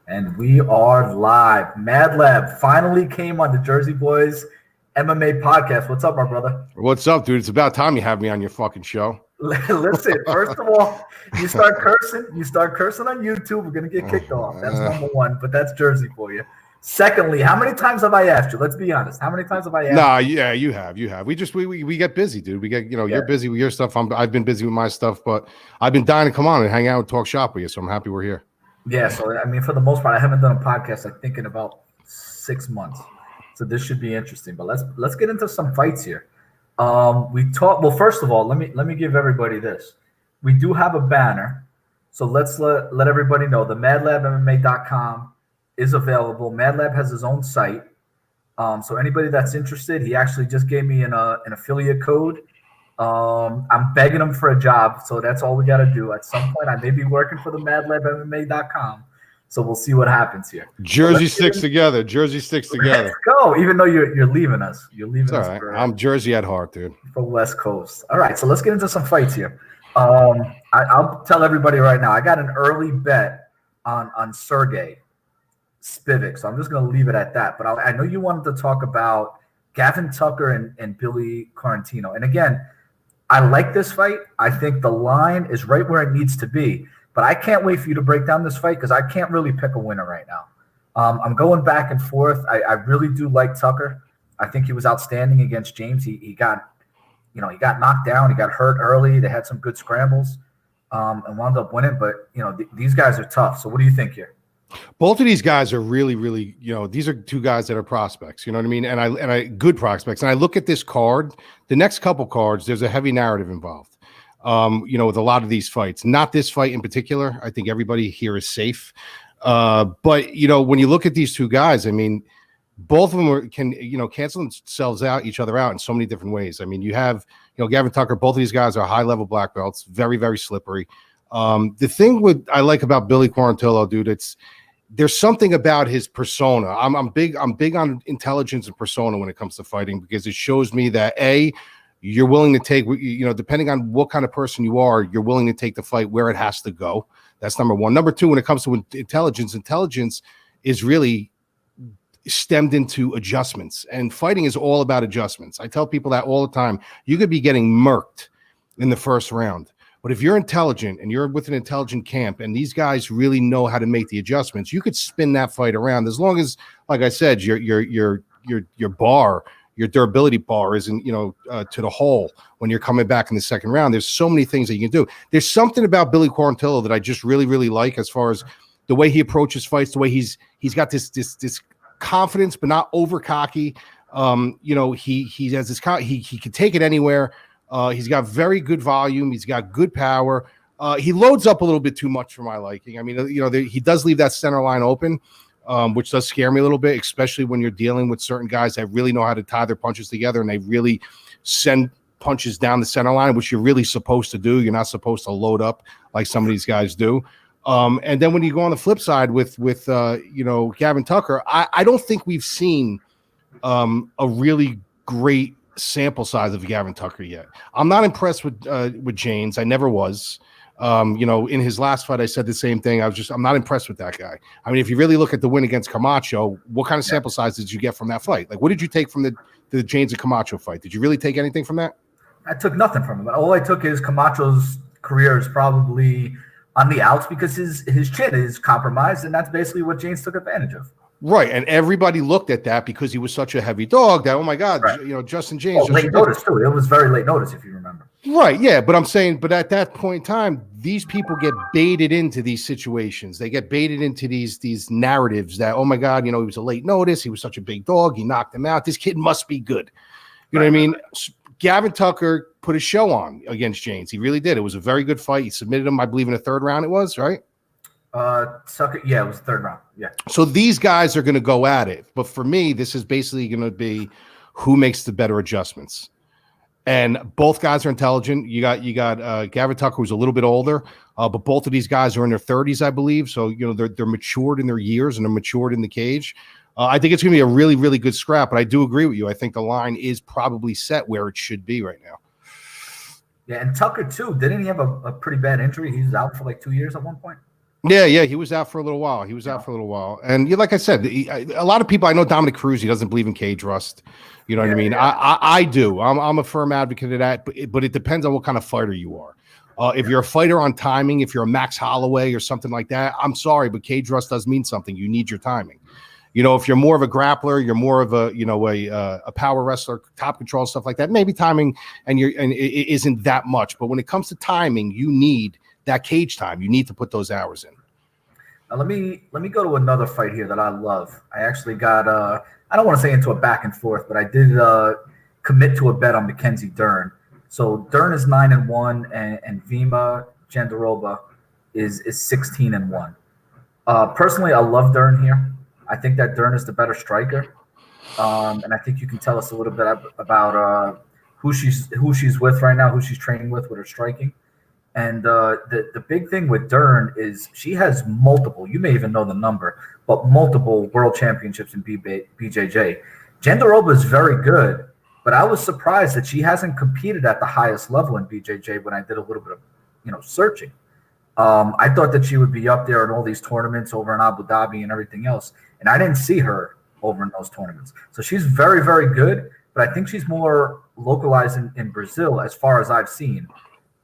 And we are live. Madlab finally came on the Jersey Boys MMA podcast. What's up, my brother? What's up, dude? It's about time you have me on your fucking show. Listen, first of all, you start cursing on YouTube, we're gonna get kicked off. That's number one, but that's Jersey for you. Secondly, how many times have I asked you? Let's be honest. How many times have I asked Nah, yeah, you have. We get busy, dude. We get, you're busy with your stuff. I've been busy with my stuff, but I've been dying to come on and hang out and talk shop with you. So I'm happy we're here. Yeah, so I mean, for the most part, I haven't done a podcast, I think, in about 6 months. So this should be interesting. But let's get into some fights here. Well, first of all, let me give everybody this. We do have a banner, so let's let everybody know the MadlabMMA.com is available. Madlab has his own site. So anybody that's interested, he actually just gave me an affiliate code. I'm begging him for a job, so that's all we got to do. At some point, I may be working for the MadlabMMA.com, so we'll see what happens here. Jersey sticks together. Jersey sticks together. Let's go. Even though you're leaving us, us. I'm Jersey at heart, dude. For West Coast. All right, so let's get into some fights here. I'll tell everybody right now. I got an early bet on Sergey Spivak, so I'm just going to leave it at that. But I know you wanted to talk about Gavin Tucker and Billy Quarantino, and again, I like this fight. I think the line is right where it needs to be, but I can't wait for you to break down this fight because I can't really pick a winner right now. I'm going back and forth. I really do like Tucker. I think he was outstanding against James. He got knocked down. He got hurt early. They had some good scrambles and wound up winning. But these guys are tough. So what do you think here? Both of these guys are really, really, these are two guys that are prospects, you know what I mean? And I good prospects. And I look at this card, the next couple cards, there's a heavy narrative involved, with a lot of these fights. Not this fight in particular. I think everybody here is safe. But, when you look at these two guys, I mean, both of them can cancel themselves out, each other out in so many different ways. I mean, you have, Gavin Tucker, both of these guys are high-level black belts, very, very slippery. The thing I like about Billy Quarantillo, dude, there's something about his persona. I'm big on intelligence and persona when it comes to fighting because it shows me that you're willing to take, depending on what kind of person you are, you're willing to take the fight where it has to go. That's number one. Number two, when it comes to intelligence is really stemmed into adjustments, and fighting is all about adjustments. I tell people that all the time. You could be getting murked in the first round. But if you're intelligent and you're with an intelligent camp and these guys really know how to make the adjustments, you could spin that fight around as long as, like I said, your bar, your durability bar isn't, to the hole when you're coming back in the second round. There's so many things that you can do. There's something about Billy Quarantillo that I just really, really like as far as the way he approaches fights, the way he's got this confidence, but not over cocky. He has this, he can take it anywhere. He's got very good volume. He's got good power. He loads up a little bit too much for my liking. I mean, he does leave that center line open, which does scare me a little bit, especially when you're dealing with certain guys that really know how to tie their punches together and they really send punches down the center line, which you're really supposed to do. You're not supposed to load up like some of these guys do. And then when you go on the flip side with Gavin Tucker, I don't think we've seen a really great sample size of Gavin Tucker yet. I'm not impressed with James. I never was. In his last fight, I said the same thing. I'm not impressed with that guy. I mean, if you really look at the win against Camacho, what kind of sample size did you get from that fight? Like, what did you take from the James and Camacho fight? Did you really take anything from that? I took nothing from him. All I took is Camacho's career is probably on the outs because his chin is compromised, and that's basically what James took advantage of. Right, and everybody looked at that because he was such a heavy dog that, oh my God, right. Justin James. Late notice too. It was very late notice, if you remember. Right, yeah, but I'm saying, but at that point in time, these people get baited into these situations. They get baited into these narratives that, oh my God, he was a late notice. He was such a big dog. He knocked him out. This kid must be good. You know what I mean? Gavin Tucker put a show on against James. He really did. It was a very good fight. He submitted him, I believe, in the third round. It was right. Tucker, yeah, it was the third round. Yeah. So these guys are going to go at it, but for me, this is basically going to be who makes the better adjustments. And both guys are intelligent. You got Gavin Tucker, who's a little bit older, but both of these guys are in their 30s, I believe. So they're matured in their years and they're matured in the cage. I think it's going to be a really, really good scrap. But I do agree with you. I think the line is probably set where it should be right now. Yeah, and Tucker too. Didn't he have a pretty bad injury? He was out for like 2 years at one point. Yeah, he was out for a little while. And like I said, a lot of people, I know Dominic Cruz, he doesn't believe in cage rust. You know what I mean? Yeah. I do. I'm a firm advocate of that, but it depends on what kind of fighter you are. If you're a fighter on timing, if you're a Max Holloway or something like that, I'm sorry, but cage rust does mean something. You need your timing. If you're more of a grappler, you're more of a power wrestler, top control, stuff like that, maybe timing and it isn't that much. But when it comes to timing, you need that cage time. You need to put those hours in. Now let me go to another fight here that I love. I actually got I don't want to say into a back and forth, but I did commit to a bet on Mackenzie Dern. So Dern is 9-1, and Vima Jandiroba is 16-1. Personally, I love Dern here. I think that Dern is the better striker, and I think you can tell us a little bit about who she's with right now, who she's training with her striking. And the big thing with Dern is she has multiple, you may even know the number, but multiple world championships in BJJ. Jandiroba is very good, but I was surprised that she hasn't competed at the highest level in BJJ when I did a little bit of searching. I thought that she would be up there in all these tournaments over in Abu Dhabi and everything else, and I didn't see her over in those tournaments. So she's very, very good, but I think she's more localized in Brazil as far as I've seen.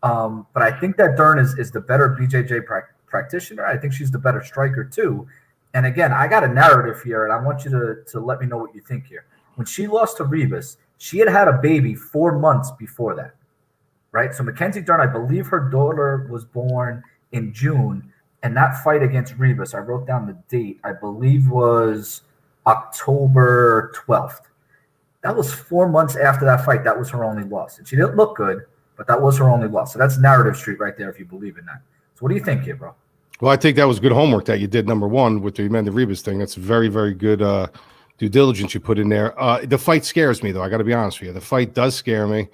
But I think that Dern is the better BJJ practitioner. I think she's the better striker too. And again, I got a narrative here, and I want you to let me know what you think here. When she lost to Ribas, she had a baby 4 months before that, right? So Mackenzie Dern, I believe her daughter was born in June, and that fight against Ribas, I wrote down the date, I believe was October 12th. That was 4 months after that fight. That was her only loss. And she didn't look good, but that was her only loss. So that's narrative street right there if you believe in that. So what do you think here, bro? Well, I think that was good homework that you did, number one, with the Amanda Ribas thing. That's very, very good due diligence you put in there. The fight scares me, though. I got to be honest with you. The fight does scare me,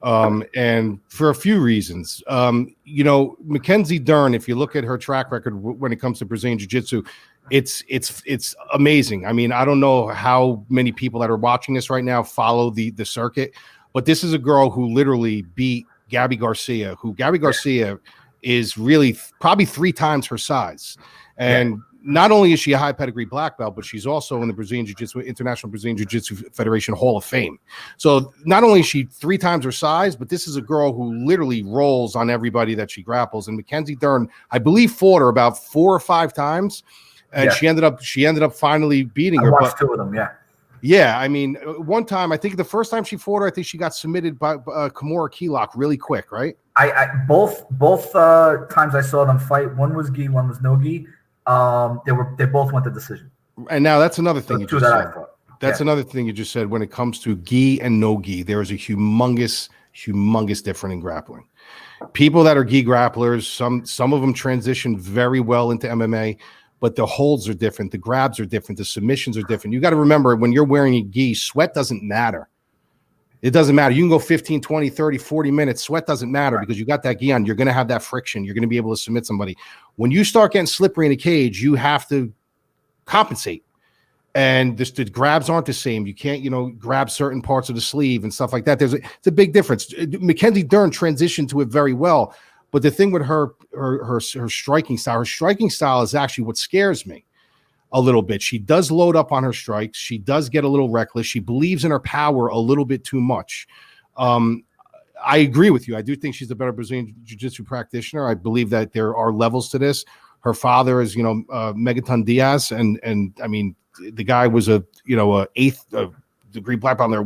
and for a few reasons. Mackenzie Dern, if you look at her track record when it comes to Brazilian Jiu-Jitsu, it's amazing. I mean, I don't know how many people that are watching this right now follow the circuit, but this is a girl who literally beat Gabby Garcia, Garcia is really probably 3 times her size. And not only is she a high pedigree black belt, but she's also in the Brazilian Jiu-Jitsu, International Brazilian Jiu-Jitsu Federation Hall of Fame. So not only is she 3 times her size, but this is a girl who literally rolls on everybody that she grapples. And Mackenzie Dern, I believe, fought her about 4 or 5 times. And she ended up finally beating her. I watched 2 of them, Yeah, I mean, one time, I think the first time she fought her, I think she got submitted by Kimura Keylock really quick, right? I both times I saw them fight, one was gi, one was no gi. They both went to decision. And now that's another thing you just said. That's another thing you just said. When it comes to gi and no gi, there is a humongous difference in grappling. People that are gi grapplers, some of them transition very well into MMA. But the holds are different. The grabs are different. The submissions are different. You got to remember, when you're wearing a gi, sweat doesn't matter. It doesn't matter. You can go 15, 20, 30, 40 minutes. Sweat doesn't matter because you got that gi on. You're going to have that friction. You're going to be able to submit somebody. When you start getting slippery in a cage, you have to compensate. And the grabs aren't the same. You can't, grab certain parts of the sleeve and stuff like that. It's a big difference. Mackenzie Dern transitioned to it very well. But the thing with her striking style is actually what scares me a little bit. She does load up on her strikes. She does get a little reckless. She believes in her power a little bit too much. I agree with you. I do think she's the better Brazilian Jiu-Jitsu practitioner. I believe that there are levels to this. Her father is, Megaton Diaz, and I mean, the guy was a 8th degree black belt there.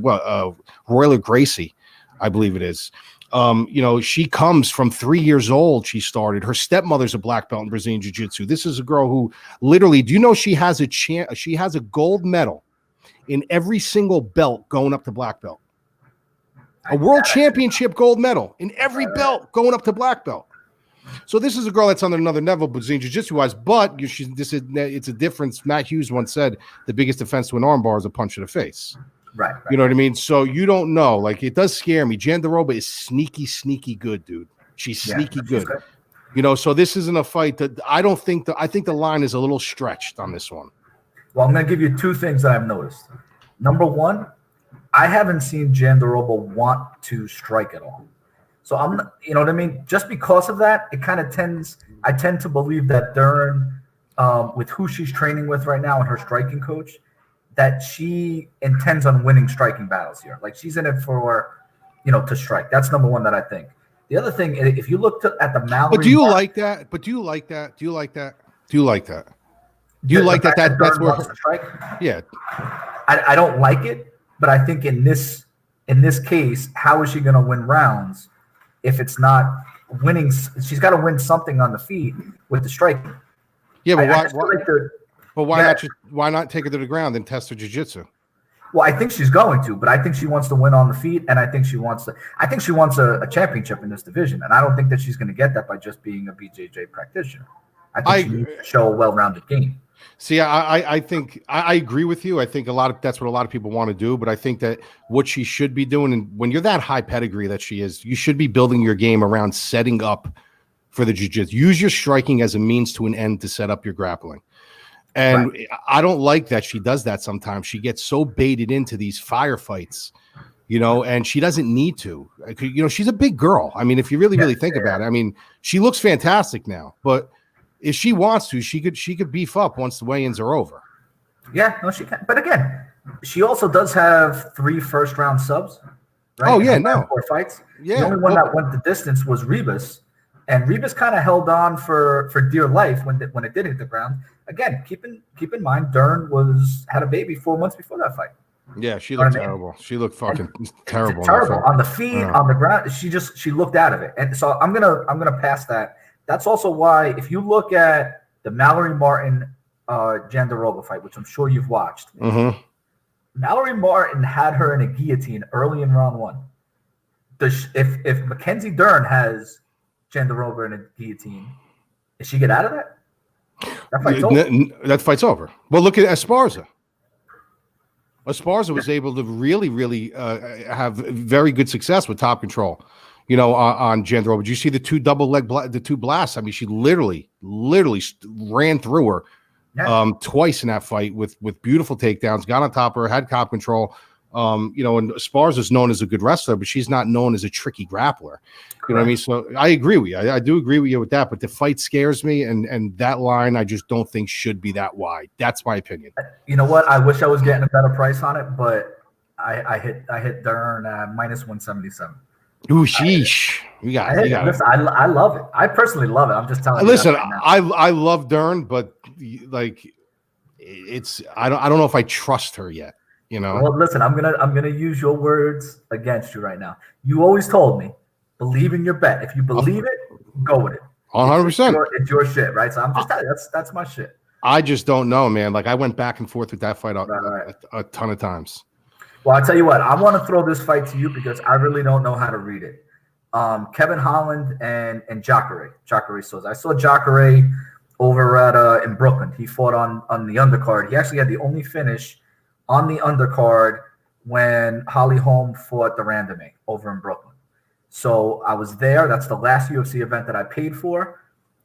Royler Gracie, I believe it is. She comes from 3 years old. She started. Her stepmother's a black belt in Brazilian Jiu-Jitsu. This is a girl who literally, do you know she has a gold medal in every single belt going up to black belt? A world championship gold medal in every belt going up to black belt. So this is a girl that's on another level Brazilian Jiu-Jitsu wise, but it's a difference. Matt Hughes once said the biggest defense to an armbar is a punch to the face. Right. You know what I mean? So you don't know. Like, it does scare me. Jandiroba is sneaky good, dude. She's sneaky good. So this isn't a fight that I think the line is a little stretched on this one. Well, I'm going to give you 2 things that I've noticed. Number one, I haven't seen Jandiroba want to strike at all. So you know what I mean? Just because of that, I tend to believe that Dern, with who she's training with right now and her striking coach, that she intends on winning striking battles here. Like she's in it for, to strike. That's number one that I think. The other thing, if you look at the Mallory, but do you like that? Do you like that? Do you like that? That's where wants to strike? Yeah. I don't like it, but I think in this case, how is she going to win rounds if it's not winning? She's got to win something on the feet with the striking. Yeah, but why not take her to the ground and test her jiu-jitsu? Well, I think she's going to, but I think she wants to win on the feet, and I think she wants a championship in this division, and I don't think that she's going to get that by just being a BJJ practitioner. I think she needs to show a well-rounded game. See, I think I agree with you. I think that's what a lot of people want to do, but I think that what she should be doing, and when you're that high pedigree that she is, you should be building your game around setting up for the jiu-jitsu. Use your striking as a means to an end to set up your grappling. And right. I don't like that she does that sometimes. She gets so baited into these firefights, and she doesn't need to. She's a big girl. I mean, if you really think about it, I mean, she looks fantastic now, but if she wants to, she could beef up once the weigh-ins are over. Yeah, no, she can. But again, she also does have 3 first-round subs. Right? Oh, yeah, no. 4 fights. Yeah. The only one that went the distance was Rebus. And Rebus kind of held on for dear life when it did hit the ground. Again, keep in mind, Dern had a baby 4 months before that fight. Yeah, she looked terrible. She looked fucking terrible. Terrible on the feet, on the ground. She looked out of it. And so I'm gonna pass that. That's also why if you look at the Mallory Martin Jandiroba fight, which I'm sure you've watched, Mallory Martin had her in a guillotine early in round 1. If Mackenzie Dern has Jandiroba in a guillotine, does she get out of that? That fight's over. That fight's over. Well, look at Esparza. Esparza was able to really, really have very good success with top control, on Jandiroba. Did you see the 2 double leg, the 2 blasts? I mean, she literally ran through her twice in that fight with beautiful takedowns, got on top of her, had top control. And Esparza is known as a good wrestler, but she's not known as a tricky grappler. You know what I mean? So I agree with you. I do agree with you with that, but the fight scares me, and that line I just don't think should be that wide. That's my opinion. You know what? I wish I was getting a better price on it, but I hit Dern minus 177. Ooh, sheesh! Listen, I love it. I personally love it. I'm just telling you. Listen, I love Dern, but like I don't know if I trust her yet. Well, listen, I'm gonna use your words against you right now. You always told me, believe in your bet. If you believe it, go with it. 100%. It's your shit, right? So I'm just telling you, that's my shit. I just don't know, man. Like I went back and forth with that fight a ton of times. Well, I'll tell you what. I want to throw this fight to you because I really don't know how to read it. Kevin Holland and Jacare Souza. I saw Jacare over at in Brooklyn. He fought on the undercard. He actually had the only finish on the undercard when Holly Holm fought the Randome over in Brooklyn. So I was there. That's the last UFC event that I paid for.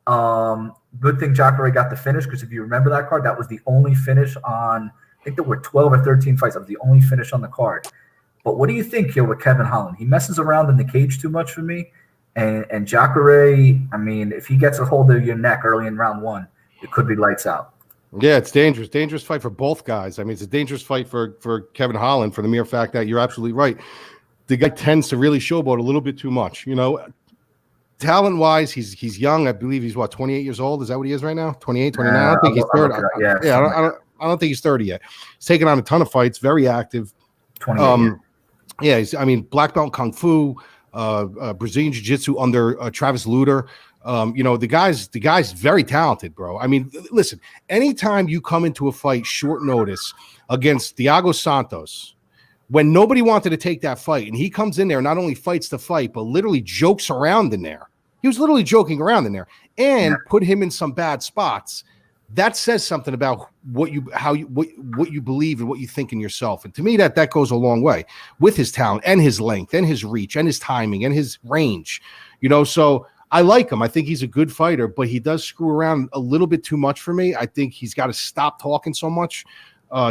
Good thing Jacare got the finish because if you remember that card, that was the only finish on, I think there were 12 or 13 fights. That was the only finish on the card. But what do you think here with Kevin Holland? He messes around in the cage too much for me. And Jacare, I mean, if he gets a hold of your neck early in round 1, it could be lights out. Yeah, it's dangerous. Dangerous fight for both guys. I mean, it's a dangerous fight for Kevin Holland for the mere fact that you're absolutely right. The guy tends to really showboat a little bit too much. Talent-wise, he's young. I believe he's, 28 years old? Is that what he is right now? 28, 29? I don't think he's 30. I don't think he's 30 yet. He's taken on a ton of fights, very active. 28. Yeah, black belt Kung Fu, Brazilian Jiu-Jitsu under Travis Lutter. The guy's very talented, bro. I mean, listen, anytime you come into a fight short notice against Thiago Santos, when nobody wanted to take that fight, and he comes in there, not only fights the fight, but literally jokes around in there. He was literally joking around in there and put him in some bad spots. That says something about what you believe and what you think in yourself. And to me, that goes a long way with his talent and his length and his reach and his timing and his range, so I like him. I think he's a good fighter, but he does screw around a little bit too much for me. I think he's got to stop talking so much.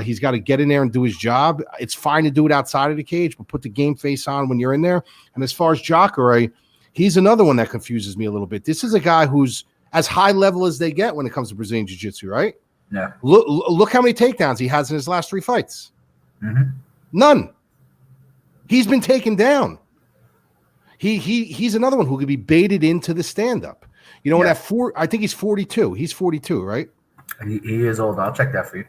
He's got to get in there and do his job. It's fine to do it outside of the cage, but put the game face on when you're in there. And as far as Jacare, He's another one that confuses me a little bit. This is a guy who's as high level as they get when it comes to Brazilian Jiu-Jitsu, right? Yeah. Look how many takedowns he has in his last 3 fights. Mm-hmm. None. He's been taken down. He's another one who could be baited into the stand-up. You know, I think he's 42. He's 42, right? He is old. I'll check that for you.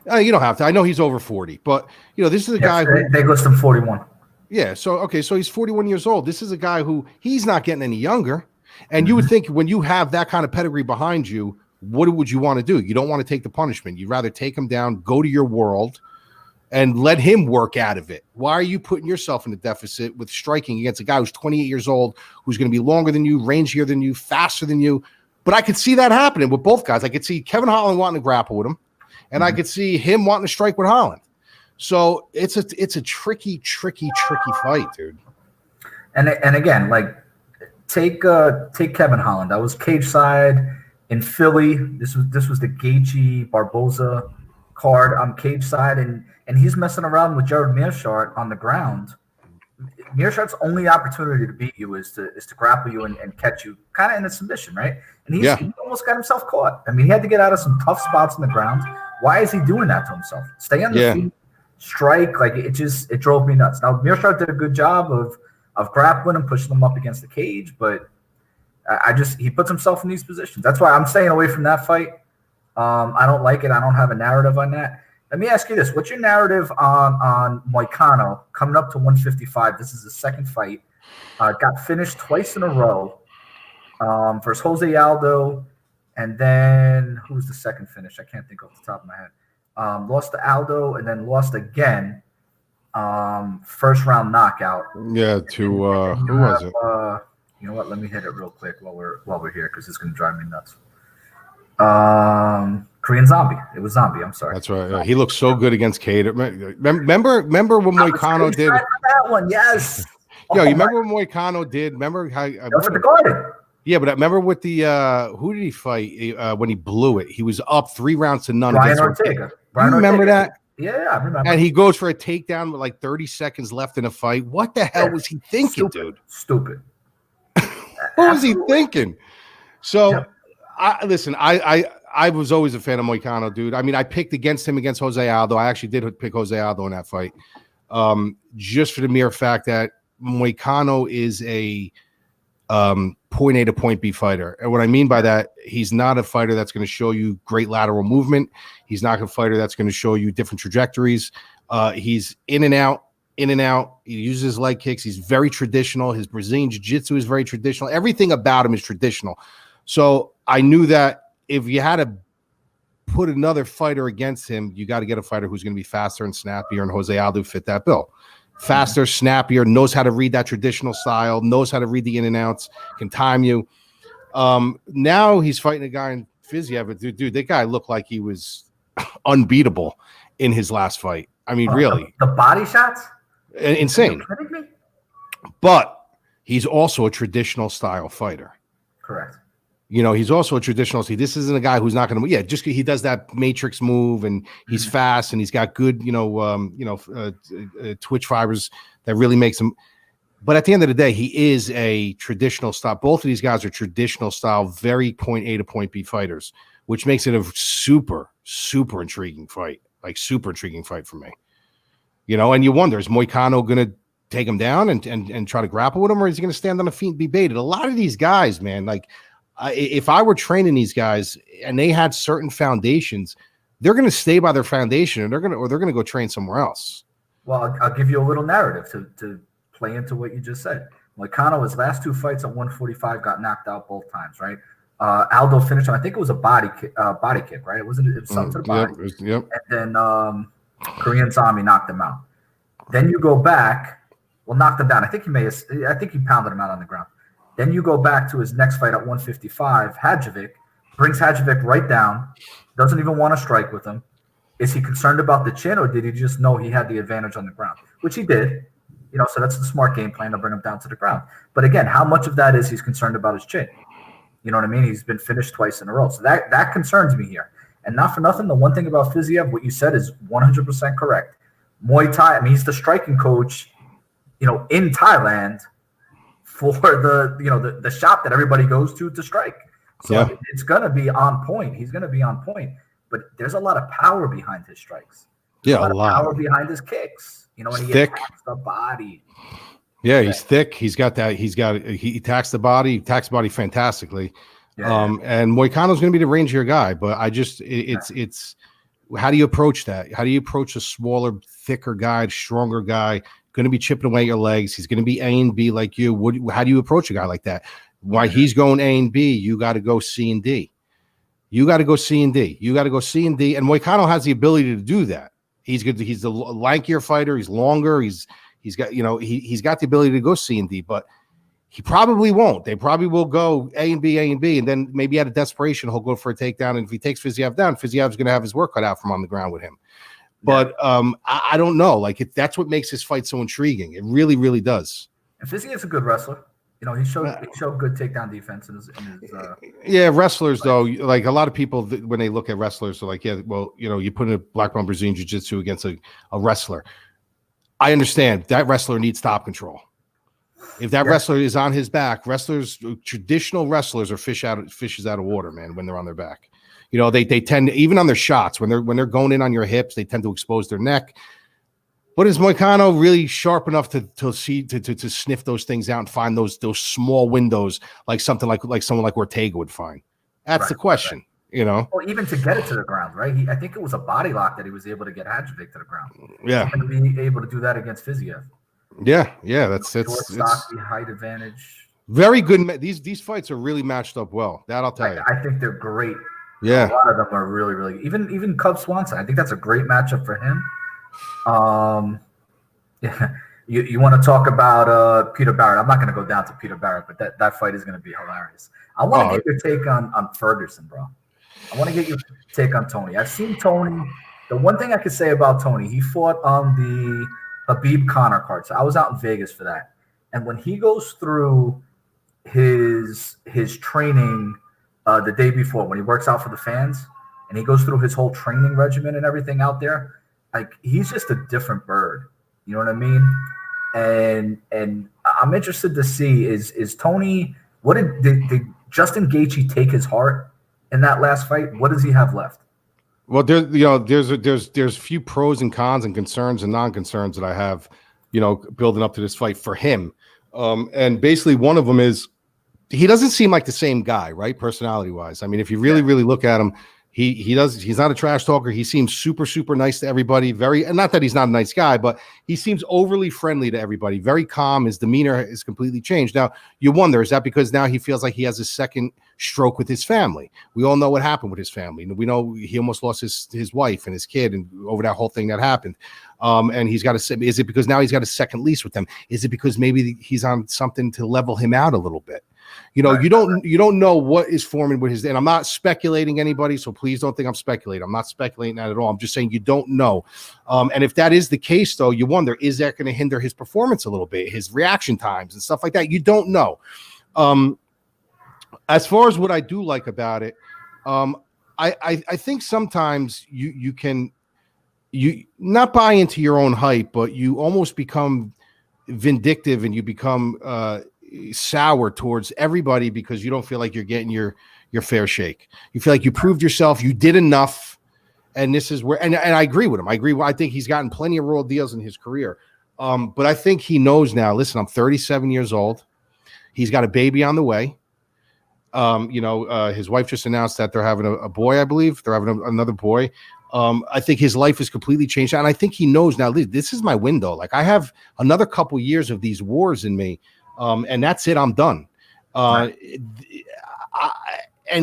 You don't have to. I know he's over 40, but you know, this is a guy who they list him 41. Yeah, so he's 41 years old. This is a guy who he's not getting any younger. And you would think when you have that kind of pedigree behind you, what would you want to do? You don't want to take the punishment. You'd rather take him down, go to your world, and let him work out of it. Why are you putting yourself in a deficit with striking against a guy who's 28 years old, who's going to be longer than you, rangier than you, faster than you? But I could see that happening with both guys. I could see Kevin Holland wanting to grapple with him, and I could see him wanting to strike with Holland. So it's a tricky fight, dude. And again, like take Kevin Holland. That was cage side in Philly. This was the Gaethje Barboza card on cage side, and he's messing around with Jared Mearshart on the ground. Mearshart's only opportunity to beat you is to grapple you and catch you kind of in a submission, right? And he almost got himself caught. I mean, he had to get out of some tough spots on the ground. Why is he doing that to himself? Stay on the feet. Strike, like it drove me nuts. Now Mearshart did a good job of grappling and pushing him up against the cage, but he puts himself in these positions. That's why I'm staying away from that fight. I don't like it. I don't have a narrative on that. Let me ask you this: what's your narrative on Moicano coming up to 155? This is the second fight. Got finished twice in a row. Versus Jose Aldo, and then who's the second finish? I can't think off the top of my head. Lost to Aldo and then lost again. First round knockout. Yeah, to who was it? You know what? Let me hit it real quick while we're here because it's gonna drive me nuts. Korean Zombie. It was Zombie. I'm sorry. That's right. Yeah. He looked so good against Cade. Remember when Moicano did that one? Yes. Yo, you remember what Moicano did? Remember how with the Garden. Yeah, but I remember with the who did he fight when he blew it? He was up 3 rounds to none. Brian Ortega. You remember that? Yeah, I remember. And he goes for a takedown with like 30 seconds left in a fight. What the hell was he thinking, dude? Stupid. What was he thinking? So, listen, I was always a fan of Moicano, dude. I mean, I picked against him against Jose Aldo. I actually did pick Jose Aldo in that fight, just for the mere fact that Moicano is a point A to point B fighter. And what I mean by that, he's not a fighter that's going to show you great lateral movement. He's not a fighter that's going to show you different trajectories. He's in and out. He uses his leg kicks. He's very traditional. His Brazilian jiu-jitsu is very traditional. Everything about him is traditional. So I knew that if you had to put another fighter against him, you got to get a fighter who's going to be faster and snappier, and Jose Aldo fit that bill. Faster, snappier, knows how to read that traditional style, knows how to read the in and outs, can time you. Now he's fighting a guy in Fiziev, but dude, that guy looked like he was unbeatable in his last fight. I mean, really. The body shots? Insane. Are you kidding me? But he's also a traditional style fighter. Correct. You know, he's also a traditional. See, this isn't a guy who's not going to. Yeah, just he does that matrix move, and he's fast, and he's got good, twitch fibers that really makes him. But at the end of the day, he is a traditional style. Both of these guys are traditional style, very point A to point B fighters, which makes it a super, super intriguing fight. Like super intriguing fight for me. You know, and you wonder, is Moicano going to take him down and try to grapple with him, or is he going to stand on the feet and be baited? A lot of these guys, man, like. If I were training these guys and they had certain foundations, they're going to stay by their foundation, and they're going to go train somewhere else. Well, I'll give you a little narrative to play into what you just said. Moicano, his last 2 fights at 145, got knocked out both times, right? Aldo finished him. I think it was a body kick, right? It was something to the body. Yep. And then Korean Zombie knocked him out. Then you go back, knocked him down. I think he pounded him out on the ground. Then you go back to his next fight at 155. Hadjovic brings Hadjovic right down, doesn't even want to strike with him. Is he concerned about the chin, or did he just know he had the advantage on the ground? Which he did. You know, so that's the smart game plan to bring him down to the ground. But again, how much of that is he's concerned about his chin? You know what I mean? He's been finished twice in a row. So that concerns me here. And not for nothing, the one thing about Fiziev, what you said is 100% correct. Muay Thai, I mean, he's the striking coach, in Thailand for the shop that everybody goes to strike. So it's gonna be on point. He's gonna be on point. But there's a lot of power behind his strikes. Yeah, a lot of power behind his kicks. When he attacks the body. Yeah, he's thick. He attacks the body. He attacks the body fantastically. And Moicano's going to be the rangier guy, but it's how do you approach that? How do you approach a smaller, thicker guy, stronger guy, going to be chipping away your legs? He's going to be A and B like you. How do you approach a guy like that? Why he's going A and B, you got to go C and D. You got to go C and D. You got to go C and D. And Moicano has the ability to do that. He's good. He's a lankier fighter. He's longer. He's got he's got the ability to go C and D, but he probably won't. They probably will go A and B, and then maybe out of desperation he'll go for a takedown. And if he takes Fiziev down, Fiziev's going to have his work cut out from on the ground with him. But I don't know. Like that's what makes this fight so intriguing. It really, really does. And Fiziev's a good wrestler. He showed good takedown defense in his wrestlers though, like a lot of people when they look at wrestlers, they're like, yeah, well, you put in a black belt Brazilian jiu-jitsu against a wrestler. I understand that wrestler needs top control. If that wrestler is on his back, traditional wrestlers are fishes out of water, man, when they're on their back. They tend to, even on their shots, when they're going in on your hips, they tend to expose their neck. But is Moicano really sharp enough to sniff those things out and find those small windows like someone like Ortega would find? That's the question, Well, even to get it to the ground, right? I think it was a body lock that he was able to get Hadjovic to the ground. Yeah, he's going to be able to do that against Fiziev. Yeah, that's height advantage. Very good. These fights are really matched up well. That I'll tell you. I think they're great. Yeah, a lot of them are really, really. Even Cub Swanson. I think that's a great matchup for him. Yeah, you want to talk about Peter Barrett? I'm not going to go down to Peter Barrett, but that fight is going to be hilarious. I want to get your take on Ferguson, bro. I want to get your take on Tony. I've seen Tony. The one thing I could say about Tony, he fought on the Habib Conor card. So I was out in Vegas for that. And when he goes through his training the day before, when he works out for the fans, and he goes through his whole training regimen and everything out there, like he's just a different bird. You know what I mean? And I'm interested to see is Tony. What did Justin Gaethje take his heart in that last fight? What does he have left? Well, there's few pros and cons and concerns and non-concerns that I have, building up to this fight for him. And basically one of them is he doesn't seem like the same guy, right? Personality wise. I mean, if you really, really look at him, he's not a trash talker. He seems super, super nice to everybody. And not that he's not a nice guy, but he seems overly friendly to everybody. Very calm. His demeanor is completely changed. Now you wonder, is that because now he feels like he has a second stroke with his family? We all know what happened with his family. We know he almost lost his wife and his kid and over that whole thing that happened. And he's got is it because now he's got a second lease with them? Is it because maybe he's on something to level him out a little bit? You don't know what is forming with his, and I'm not speculating anybody, so please don't think I'm speculating. I'm not speculating that at all. I'm just saying you don't know. And if that is the case, though, you wonder, is that going to hinder his performance a little bit, his reaction times and stuff like that? You don't know. As far as what I do like about it, I think sometimes you can not buy into your own hype, but you almost become vindictive and you become sour towards everybody because you don't feel like you're getting your fair shake. You feel like you proved yourself, you did enough, and this is where. And I agree with him. I think he's gotten plenty of raw deals in his career. But I think he knows now. Listen, I'm 37 years old. He's got a baby on the way. His wife just announced that they're having a boy. I believe they're having another boy. I think his life is completely changed, and I think he knows now. This is my window. Like I have another couple years of these wars in me. And that's it. I'm done. And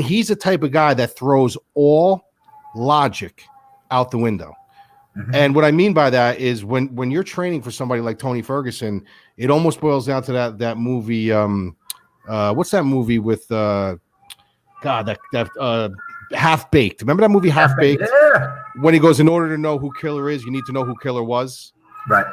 he's the type of guy that throws all logic out the window. Mm-hmm. And what I mean by that is when you're training for somebody like Tony Ferguson, it almost boils down to that movie. What's that movie with Half Baked? Remember that movie Half Baked? Yeah. When he goes, in order to know who Killer is, you need to know who Killer was. Right.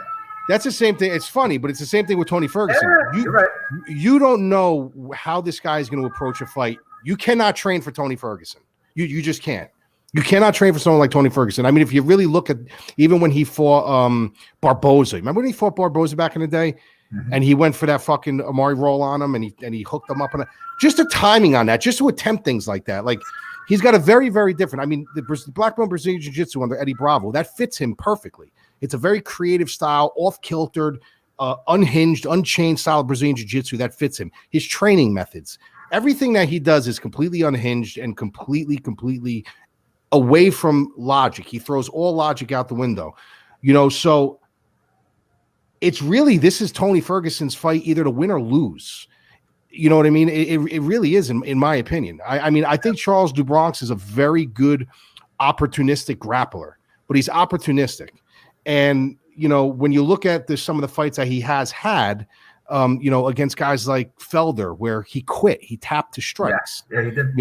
That's the same thing. It's funny, but it's the same thing with Tony Ferguson. Yeah, you're right. You don't know how this guy is going to approach a fight. You cannot train for Tony Ferguson. You just can't. You cannot train for someone like Tony Ferguson. I mean, if you really look at even when he fought Barboza. Remember when he fought Barboza back in the day? and he went for that fucking Amari roll on him, and he hooked him up on it. Just the timing on that, just to attempt things like that. Like, he's got a very, very different. I mean, the black belt Brazilian Jiu-Jitsu under Eddie Bravo, that fits him perfectly. It's a very creative style, off-kiltered, unhinged, unchained style of Brazilian Jiu-Jitsu that fits him. His training methods, everything that he does is completely unhinged and completely away from logic. He throws all logic out the window, so it's really, this is Tony Ferguson's fight either to win or lose. You know what I mean? It really is, in my opinion. I mean, I think Charles DuBronx is a very good opportunistic grappler, but he's opportunistic. And, when you look at some of the fights that he has had, against guys like Felder, where he quit, he tapped to strikes. Yeah, he did.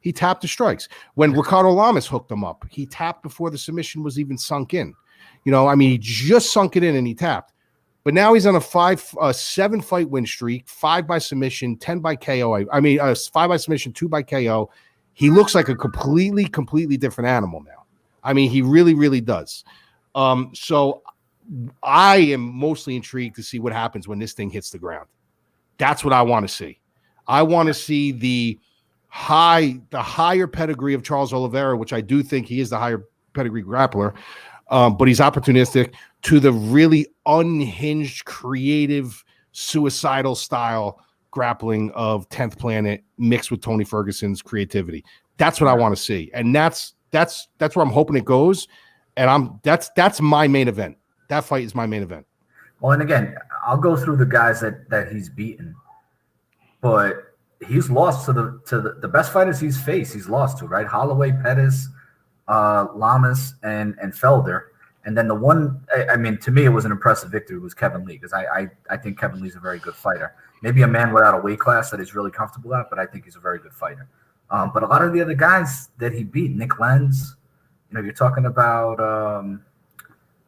He tapped to strikes. When Ricardo Lamas hooked him up, he tapped before the submission was even sunk in. I mean, he just sunk it in and he tapped. But now he's on a 7-fight win streak, 5 by submission, 10 by KO. 5 by submission, 2 by KO. He looks like a completely different animal now. I mean, he really, really does. So I am mostly intrigued to see what happens when this thing hits the ground. That's what I want to see. I want to see the higher pedigree of Charles Oliveira, which I do think he is the higher pedigree grappler. But he's opportunistic, to the really unhinged, creative, suicidal style grappling of 10th Planet mixed with Tony Ferguson's creativity. That's what I want to see. And that's where I'm hoping it goes. And that's my main event. That fight is my main event. Well, and again, I'll go through the guys that he's beaten, but he's lost to the best fighters he's faced. He's lost to, right? Holloway, Pettis, Lamas, and Felder. And then the one, I mean, to me, it was an impressive victory, was Kevin Lee, because I think Kevin Lee's a very good fighter. Maybe a man without a weight class that he's really comfortable at, but I think he's a very good fighter. But a lot of the other guys that he beat, Nick Lenz, you're talking about,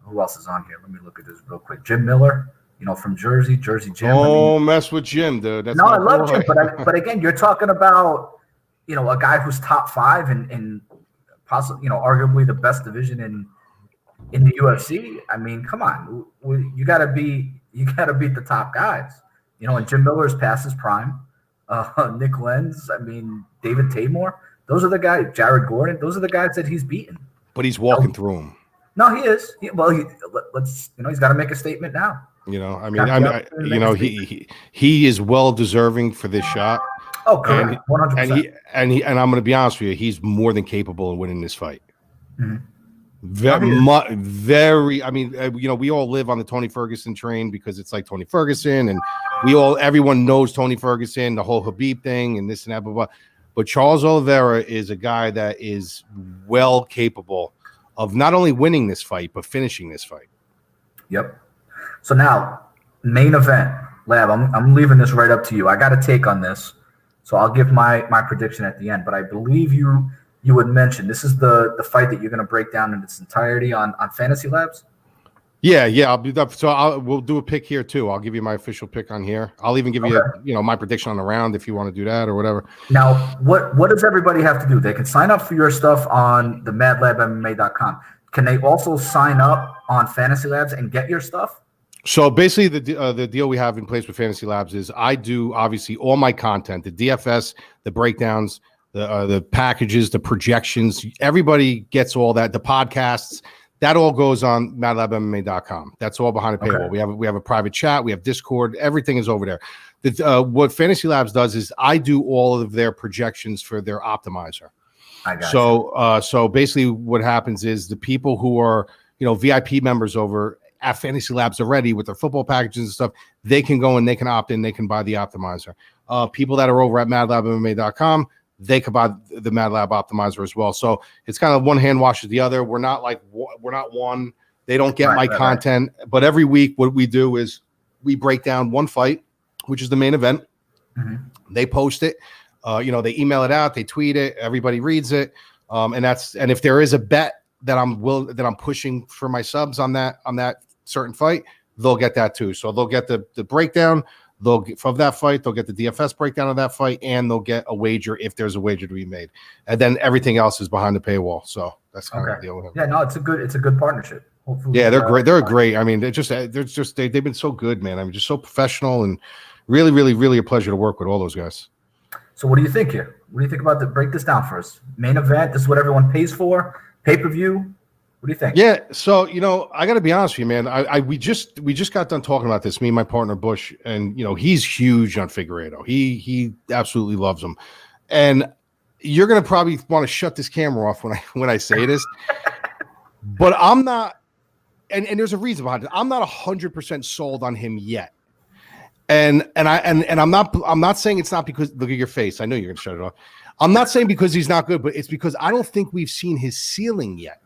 who else is on here? Let me look at this real quick. Jim Miller, from Jersey Jim. Oh, mess with Jim, dude. That's I love Jim, but again, you're talking about, a guy who's top 5 and possibly, arguably the best division in the UFC. I mean, come on, you gotta beat the top guys. And Jim Miller's past his prime. Nick Lenz, I mean, David Taymor. Those are the guys. Jared Gordon. Those are the guys that he's beaten. But he's walking through them. No, he is. He's got to make a statement now. He is well deserving for this shot. Oh, correct. 100%. And I'm going to be honest with you, he's more than capable of winning this fight. Mm-hmm. Very. I mean, we all live on the Tony Ferguson train because it's like Tony Ferguson, and everyone knows Tony Ferguson, the whole Habib thing, and this and that, blah, blah. But Charles Oliveira is a guy that is well capable of not only winning this fight but finishing this fight. Yep. So now, main event, Lab. I'm leaving this right up to you. I got a take on this, so I'll give my prediction at the end. But I believe you would mention this is the fight that you're going to break down in its entirety on Fantasy Labs. Yeah, I'll be up. So we'll do a pick here too. I'll give you my official pick on here. I'll even give you my prediction on the round if you want to do that or whatever. Now, what does everybody have to do? They can sign up for your stuff on the MadlabMMA.com. Can they also sign up on Fantasy Labs and get your stuff? So basically, the deal we have in place with Fantasy Labs is I do obviously all my content, the DFS, the breakdowns, the packages, the projections. Everybody gets all that. The podcasts. That all goes on MadlabMMA.com. That's all behind a paywall. Okay. We have a private chat. We have Discord. Everything is over there. What Fantasy Labs does is I do all of their projections for their optimizer. I got you. So basically, what happens is the people who are VIP members over at Fantasy Labs already with their football packages and stuff, they can go and they can opt in. They can buy the optimizer. People that are over at MadlabMMA.com, they could buy the MadLab optimizer as well. So it's kind of one hand washes the other. We're not one. They don't get my content. Right. But every week what we do is we break down one fight, which is the main event. Mm-hmm. They post it. They email it out. They tweet it. Everybody reads it. And if there is a bet that I'm pushing for my subs on that certain fight, they'll get that too. So they'll get the breakdown. From that fight, they'll get the DFS breakdown of that fight, and they'll get a wager if there's a wager to be made. And then everything else is behind the paywall. So that's kind of the deal with him. Yeah, no, it's a good partnership. Hopefully, Yeah, they're great. They're great. I mean, they've been so good, man. I mean, just so professional and really, really, really a pleasure to work with all those guys. So what do you think here? What do you think about the break this down for us? Main event, this is what everyone pays for. Pay-per-view. What do you think? Yeah, so I got to be honest with you, man. We just got done talking about this. Me and my partner Bush, and he's huge on Figueiredo. He absolutely loves him, and you're gonna probably want to shut this camera off when I say this, but I'm not. And there's a reason behind it. I'm not 100% sold on him yet. And I'm not saying it's not because look at your face. I know you're gonna shut it off. I'm not saying because he's not good, but it's because I don't think we've seen his ceiling yet.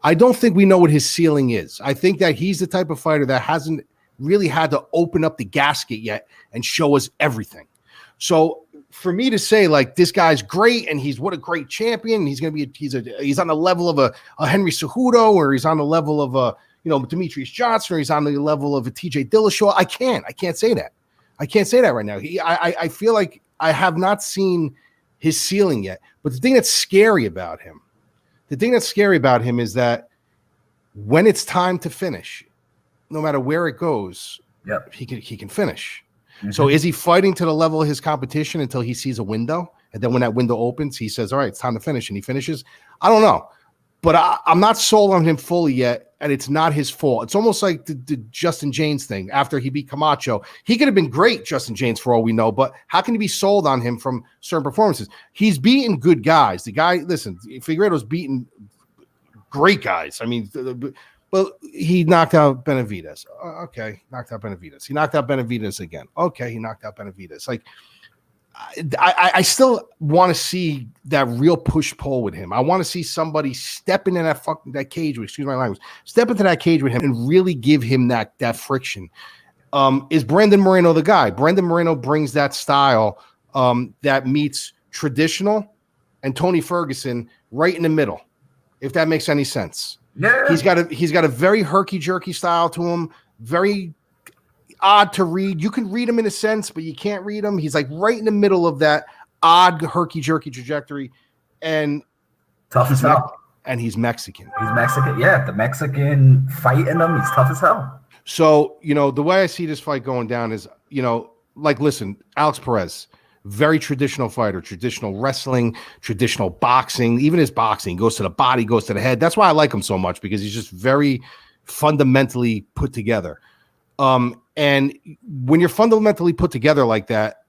I don't think we know what his ceiling is. I think that he's the type of fighter that hasn't really had to open up the gasket yet and show us everything. So for me to say like this guy's great and what a great champion, he's on the level of a Henry Cejudo, or he's on the level of a Demetrius Johnson, or he's on the level of a TJ Dillashaw. I can't say that. I can't say that right now. I feel like I have not seen his ceiling yet. But the thing that's scary about him is that when it's time to finish, no matter where it goes, yep, he can finish. Mm-hmm. So is he fighting to the level of his competition until he sees a window? And then when that window opens, he says, all right, it's time to finish. And he finishes. I don't know. But I'm not sold on him fully yet, and it's not his fault. It's almost like the Justin James thing after he beat Camacho. He could have been great, Justin James, for all we know, but how can you be sold on him from certain performances? He's beaten good guys. The guy, listen, Figueiredo's beaten great guys. I mean, but he knocked out Benavidez. Okay, knocked out Benavidez. He knocked out Benavidez again. Okay, he knocked out Benavidez. Like, I still want to see that real push-pull with him. I want to see somebody step into that cage, excuse my language, step into that cage with him and really give him that friction. Is Brandon Moreno the guy? Brandon Moreno brings that style that meets traditional and Tony Ferguson right in the middle, if that makes any sense. Yeah. He's got a very herky-jerky style to him, very odd to read. You can read him in a sense, but you can't read him. He's like right in the middle of that odd herky-jerky trajectory, and tough as hell. And he's Mexican. He's Mexican. Yeah, the Mexican fight in him. He's tough as hell. So, the way I see this fight going down is, listen, Alex Perez, very traditional fighter, traditional wrestling, traditional boxing, even his boxing goes to the body, goes to the head. That's why I like him so much, because he's just very fundamentally put together. And when you're fundamentally put together like that,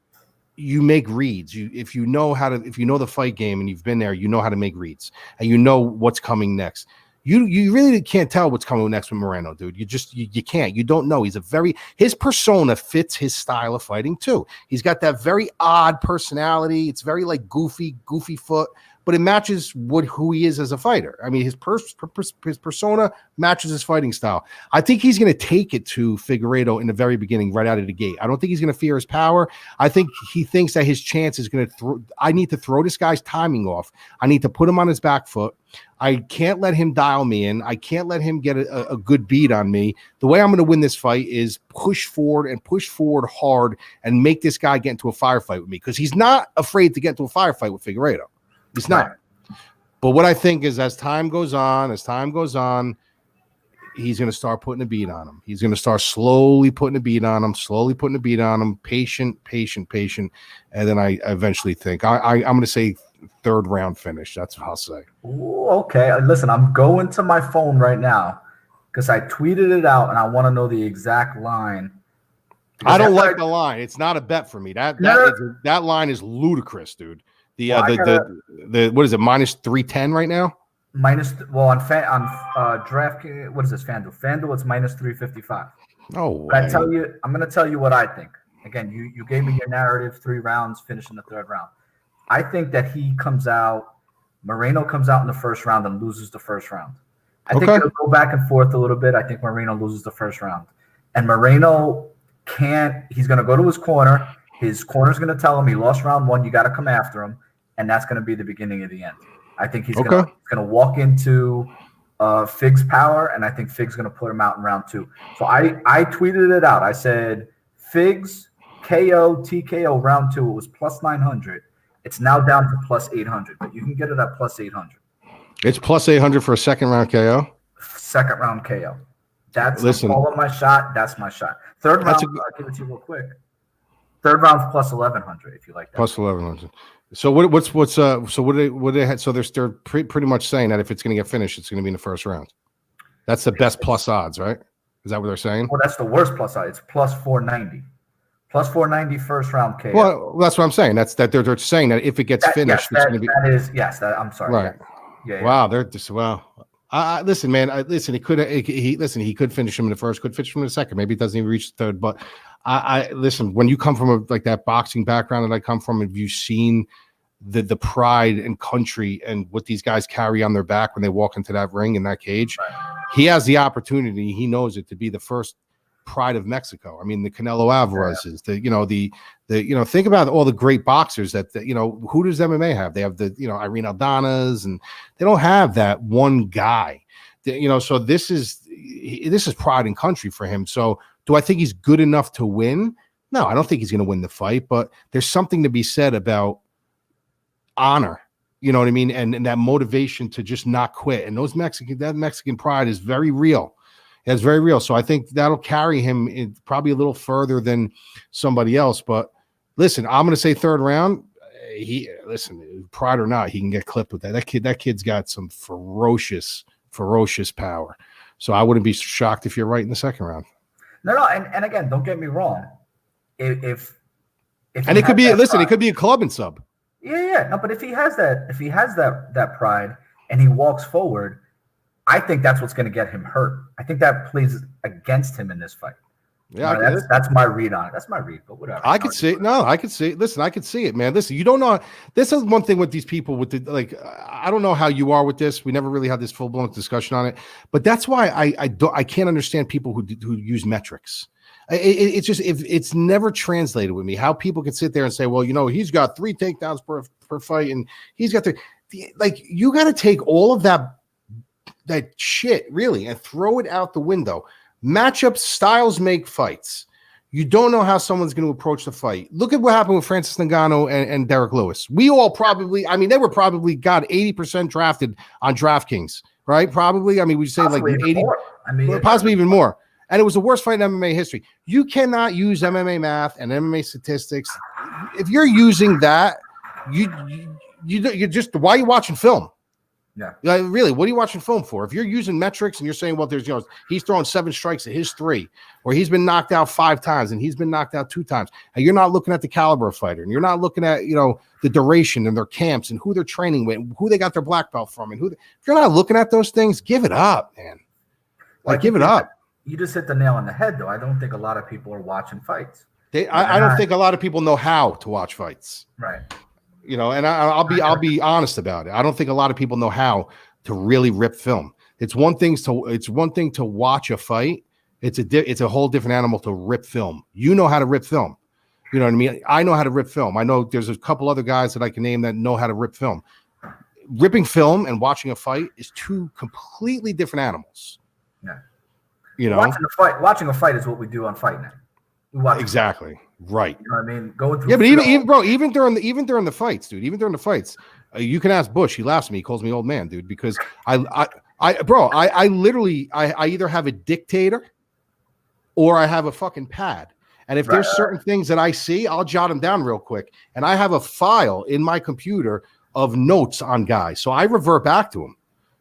you make reads. If you know the fight game and you've been there, you know how to make reads and you know what's coming next. You really can't tell what's coming next with Moreno, dude. You can't. You don't know. His persona fits his style of fighting too. He's got that very odd personality. It's very like goofy foot, but it matches who he is as a fighter. I mean, his persona matches his fighting style. I think he's going to take it to Figueiredo in the very beginning, right out of the gate. I don't think he's going to fear his power. I think he thinks that his chance is going to throw. I need to throw this guy's timing off. I need to put him on his back foot. I can't let him dial me in. I can't let him get a good beat on me. The way I'm going to win this fight is push forward hard and make this guy get into a firefight with me, because he's not afraid to get into a firefight with Figueiredo. He's not. But what I think is as time goes on, he's going to start putting a beat on him. He's going to start slowly putting a beat on him, patient. And then I eventually think I'm going to say third round finish. That's what I'll say. Ooh, okay. Listen, I'm going to my phone right now because I tweeted it out and I want to know the exact line. I don't like the line. It's not a bet for me. That line is ludicrous, dude. The what is it, minus 310 right now? On DraftKings, what is this, FanDuel? FanDuel, it's minus 355. Oh, way. I'm going to tell you what I think. Again, you gave me your narrative, 3 rounds, finish in the third round. I think that Moreno comes out in the first round and loses the first round. I think it'll go back and forth a little bit. I think Moreno loses the first round. And Moreno he's going to go to his corner. His corner's going to tell him he lost round 1. You got to come after him. And that's going to be the beginning of the end. I think he's going to walk into Fig's power, and I think Fig's going to put him out in round 2. So I tweeted it out. I said, Fig's KO, TKO round 2. It was plus 900. It's now down to plus 800, but you can get it at plus 800. It's plus 800 for a second round KO? second round KO. That's Listen, all of my shot. That's my shot. Third round, I'll give it to you real quick. Third round's plus 1100 if you like that. Plus 1100. So what they had? So they're pretty much saying that if it's going to get finished, it's going to be in the first round. That's the best plus odds, right? Is that what they're saying? Well, that's the worst plus odds. It's plus 490. Plus 490 first round KO. Well, that's what I'm saying. That's that they're saying that if it gets finished, it's going to be. That is I'm sorry. Right. Yeah. Wow. They're just listen, man. Listen, he could finish him in the first, could finish him in the second. Maybe it doesn't even reach the third. But I listen. When you come from like that boxing background that I come from, have you seen the pride and country and what these guys carry on their back when they walk into that ring in that cage? Right. He has the opportunity. He knows it to be the first pride of Mexico. I mean, the Canelo Alvarez's, think about all the great boxers that who does MMA have? They have the MorenoDanas, and they don't have that one guy. So this is pride and country for him. So do I think he's good enough to win? No, I don't think he's going to win the fight, but there's something to be said about honor. You know what I mean? And that motivation to just not quit. And that Mexican pride is very real. It's very real. So I think that'll carry him probably a little further than somebody else. But listen, I'm going to say third round. Pride or not, he can get clipped with that. That kid's got some ferocious power. So I wouldn't be shocked if you're right in the second round. No, and again, don't get me wrong. If it could be it could be a club and sub. Yeah. No, but if he has that pride and he walks forward, I think that's what's going to get him hurt. I think that plays against him in this fight. Yeah, that's my read on it. That's my read, but whatever. I could see it. No, I could see it. Listen, I could see it, man. Listen, you don't know. This is one thing with these people with I don't know how you are with this. We never really had this full blown discussion on it, but that's why I can't understand people who use metrics. It's just it's never translated with me how people can sit there and say, well, he's got 3 takedowns per fight, and he's got you got to take all of that shit really and throw it out the window. Matchup styles make fights. You don't know how someone's going to approach the fight. Look at what happened with Francis Ngannou and Derek Lewis. We all probably, they were probably got 80% drafted on DraftKings, right? Probably. We say possibly like 80, more. Possibly even more. And it was the worst fight in MMA history. You cannot use MMA math and MMA statistics. If you're using that, you're just, why are you watching film? Yeah. Really, what are you watching film for? If you're using metrics and you're saying, well, there's, he's throwing 7 strikes at his 3, or he's been knocked out 5 times and he's been knocked out 2 times, and you're not looking at the caliber of fighter, and you're not looking at, the duration and their camps and who they're training with, and who they got their black belt from, and if you're not looking at those things, give it up, man. Give it up. You just hit the nail on the head, though. I don't think a lot of people are watching fights. I don't think a lot of people know how to watch fights. Right. And I'll be honest about it. I don't think a lot of people know how to really rip film. It's one thing to watch a fight. It's a whole different animal to rip film. You know how to rip film. You know what I mean? I know how to rip film. I know there's a couple other guys that I can name that know how to rip film. Ripping film and watching a fight is 2 completely different animals. Yeah. Watching a fight is what we do on Fight Night. We watch exactly. Right. You know what I mean? Going through. Yeah, but even during the fights, dude. Even during the fights, you can ask Bush. He laughs at me. He calls me old man, dude, because I literally either have a dictator or I have a fucking pad. And if there's certain things that I see, I'll jot them down real quick. And I have a file in my computer of notes on guys, so I revert back to them.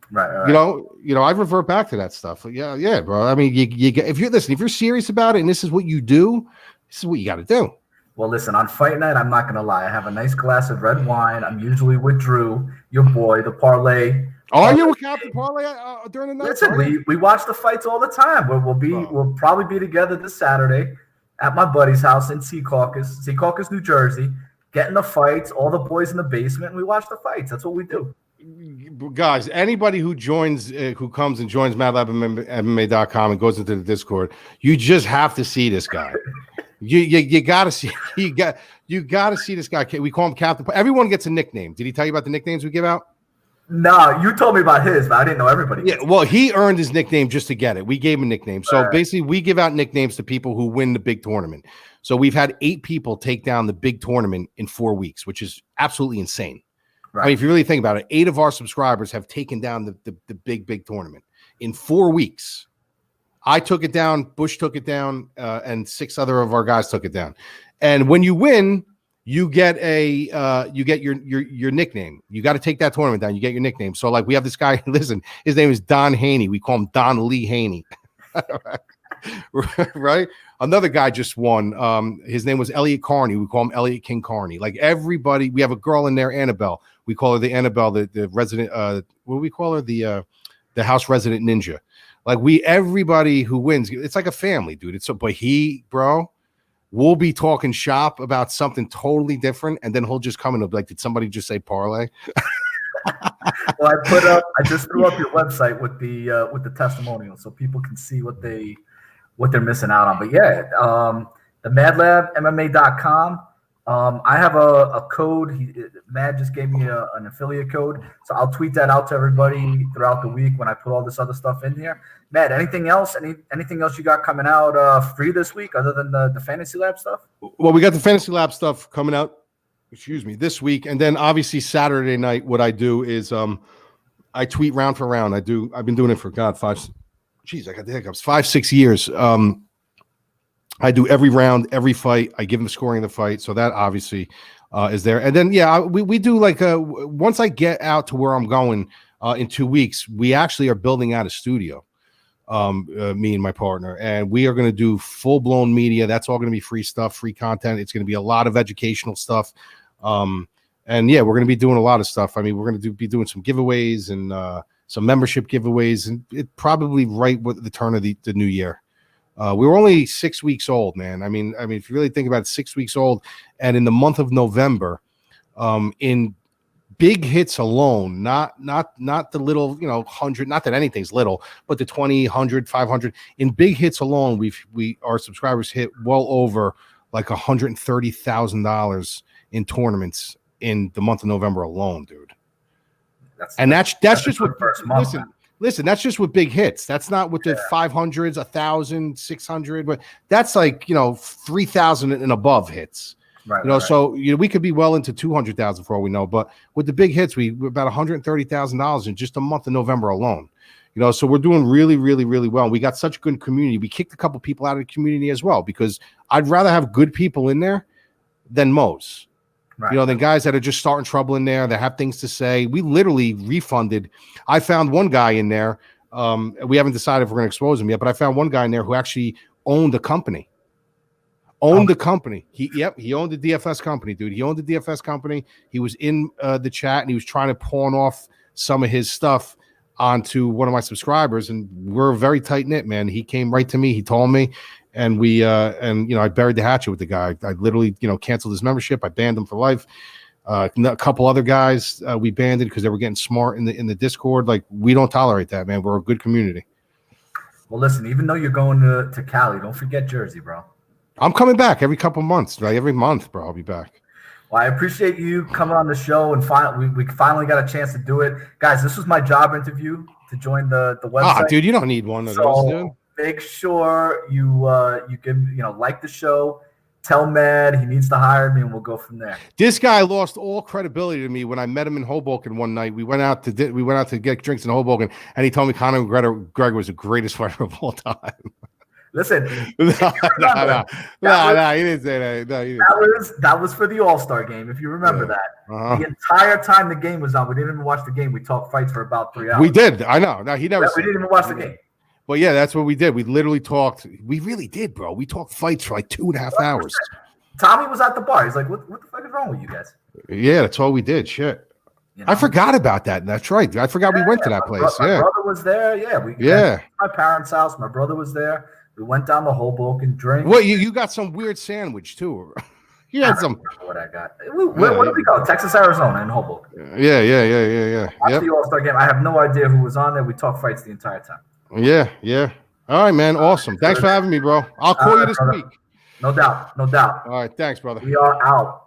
Right. I revert back to that stuff. Yeah, bro. If you're serious about it and this is what you do, this is what you got to do. Well, listen, on Fight Night, I'm not going to lie. I have a nice glass of red wine. I'm usually with Drew, your boy, the parlay. Are you with Captain Parlay during the night? Listen, we watch the fights all the time. We'll probably be together this Saturday at my buddy's house in Secaucus, New Jersey, getting the fights, all the boys in the basement, and we watch the fights. That's what we do. Guys, anybody who comes and joins Madlab and MMA.com and goes into the Discord, you just have to see this guy. You gotta see you gotta see this guy. We call him Captain. Everyone gets a nickname. Did he tell you about the nicknames we give out? No, you told me about his, but I didn't know everybody. Yeah, well, he earned his nickname just to get it. We gave him a nickname. So basically, we give out nicknames to people who win the big tournament. So we've had 8 people take down the big tournament in 4 weeks, which is absolutely insane. I mean, if you really think about it, 8 of our subscribers have taken down the big tournament in 4 weeks. I took it down, Bush took it down, and 6 other of our guys took it down. And when you win, you get your nickname. You got to take that tournament down. You get your nickname. So like we have this guy. Listen, his name is Don Haney. We call him Don Lee Haney. Right? Another guy just won. His name was Elliot Carney. We call him Elliot King Carney. Like everybody, we have a girl in there, Annabelle. We call her the Annabelle, the resident. What do we call her? The house resident ninja. Like everybody who wins, it's like a family, dude. It's so, but bro, we'll be talking shop about something totally different, and then he'll just come and be like, "Did somebody just say parlay?" Well, I just threw up your website with the testimonial, so people can see what they're missing out on. But yeah, the MadlabMMA.com. I have a code. Mad just gave me an affiliate code, so I'll tweet that out to everybody throughout the week when I put all this other stuff in here. Mad, anything else? Anything else you got coming out free this week other than the Fantasy Lab stuff? Well, we got the Fantasy Lab stuff coming out. This week, and then obviously Saturday night. What I do is I tweet round for round. I've been doing it for 5-6 years. I do every round, every fight. I give them the scoring of the fight, so that obviously is there. And then we do like once I get out to where I'm going in 2 weeks, we actually are building out a studio. Me and my partner, and we are going to do full-blown media. That's all going to be free stuff, free content. It's going to be a lot of educational stuff. And yeah, we're going to be doing a lot of stuff. I mean, we're going to be doing some giveaways and some membership giveaways, and it probably right with the turn of the new year. We were only 6 weeks old, man. I mean, if you really think about it, 6 weeks old, and in the month of November, in big hits alone, not the little, 100, not that anything's little, but the 20, 100, 500 in big hits alone, our subscribers hit well over like $130,000 in tournaments in the month of November alone, dude. That's just what first month. Listen, that's just with big hits. That's not with the 500s, 1,000, 600, but that's like 3,000 and above hits. Right, so we could be well into 200,000 for all we know, but with the big hits, we're about $130,000 in just a month of November alone. So we're doing really, really, really well. We got such good community. We kicked a couple people out of the community as well, because I'd rather have good people in there than Mo's. Right. Than guys that are just starting trouble in there, that have things to say. We literally refunded. I found one guy in there. We haven't decided if we're going to expose him yet, but I found one guy in there who actually owned the company. He owned the DFS company, dude. He owned the DFS company. He was in the chat, and he was trying to pawn off some of his stuff onto one of my subscribers, and we're very tight knit, man. He came right to me. He told me, and I buried the hatchet with the guy. I literally, canceled his membership. I banned him for life. A couple other guys we banned because they were getting smart in the Discord. Like, we don't tolerate that, man. We're a good community. Well, listen, even though you're going to Cali, don't forget Jersey, bro. I'm coming back every couple months, right? Every month, bro. I'll be back. Well, I appreciate you coming on the show, and we finally got a chance to do it, guys. This was my job interview to join the website. Dude, you don't need one of those, dude. Make sure you can like the show. Tell Mad he needs to hire me, and we'll go from there. This guy lost all credibility to me when I met him in Hoboken one night. We went out to get drinks in Hoboken, and he told me Conor McGregor was the greatest fighter of all time. Listen, no, he didn't say that. That was for the All-Star game, if you remember that. The entire time the game was on, we didn't even watch the game. We talked fights for about 3 hours. We did. I know. No, he never. We didn't even watch the game. But yeah, that's what we did. We literally talked. We really did, bro. We talked fights for like 2.5 hours. Tommy was at the bar. He's like, "What the fuck is wrong with you guys?" Yeah, that's all we did. Shit. I forgot about that. That's right. I forgot we went to that place. My brother was there. Yeah, my parents' house. My brother was there. We went down the Hoboken, drink. Well, you got some weird sandwich too. You had some. What I got? Where did we go? Texas, Arizona, in Hoboken. Yeah. After the All-Star game, I have no idea who was on there. We talked fights the entire time. Yeah. All right, man. Awesome. Thanks for having me, bro. I'll call you this week. No doubt. All right. Thanks, brother. We are out.